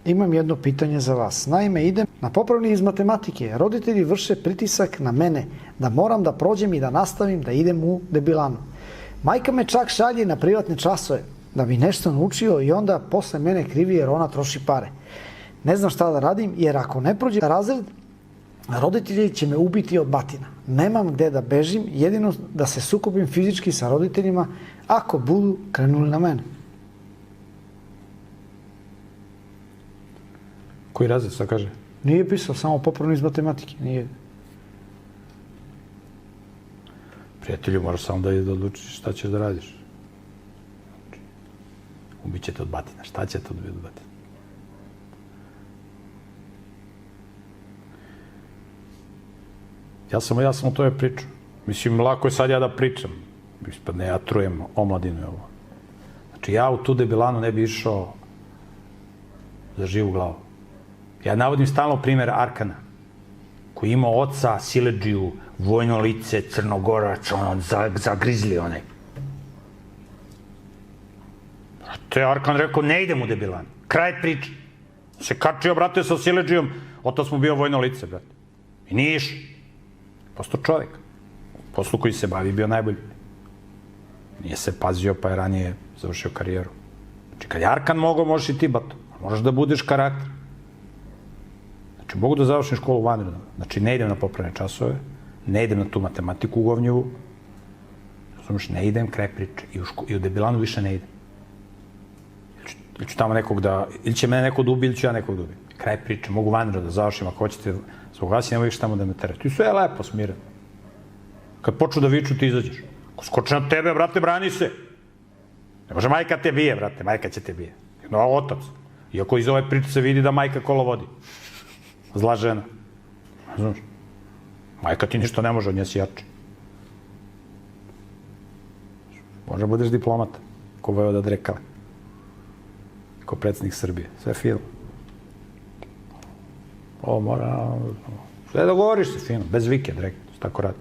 Imam jedno pitanje za vas. Naime, idem na popravni iz matematike. Roditelji vrše pritisak na mene da moram da prođem i da nastavim da idem u debilanu. Majka me čak šalje na privatne časove da bi nešto naučio i onda posle mene krivi jer ona troši pare. Ne znam šta da radim jer ako ne prođem razred, roditelji će me ubiti od batina. Nemam gde da bežim, jedino da se sukobim fizički sa roditeljima ako budu krenuli na mene. Koji razred, šta kaže? Nije pisao, samo popravno iz matematike. Nije. Prijatelju, moraš samo da odlučiš šta ćeš da radiš. Ubiće te od batina. Šta će te odbiti od batina? Ja sam o tome pričao. Mislim, lako je sad ja da pričam. Ispadne, ja trujem omladinu i ovo. Znači, ja u tu debilanu ne bi išao za živu glavu. Ja navodim stalno primjer Arkana, koji ima oca, siledžiju, vojno lice, crnogorac, zagrizli onaj. Te Arkan rekao, ne idem u debilan. Kraj priče. Se kačio, brate, sa siledžijom, otac mu bio vojno lice, brate. I nije išao. Postao čovjek. U poslu koji se bavi bio najbolji. Nije se pazio, pa je ranije završio karijeru. Znači, kad je Arkan mogao, možeš i ti, bato. Možeš da budeš karakter. Znači, mogu da završim školu vanredno. Znači, ne idem na popravne časove, ne idem na tu matematiku ugovnjivu, razumiješ, ne idem, kraj priče. I u debilanu više ne idem. Ili ću tamo nekog da, ili će mene neko da ubi, ili ću ja nekog da ubi. Kraj priče, mogu vanredno da završim, ako hoćete, zbog vas i nemoj više tamo da me terete. I sve je lepo, smiren. Kad počnu da viču, ti izađeš. Ako skoče na tebe, brate, brani se. Ne može majka te bije, brate, majka će te bije. No, otac. Iako iz ove priče se vidi da majka kolo vodi. Zla žena. Znaš, majka ti ništa ne može, od nje si jači. Možda budeš diplomata, ko Vojvoda Drekale. Ko predsjednik Srbije. Sve fino. Ovo mora... Sve dogovoriš se fino, bez vike, direktno, tako radi.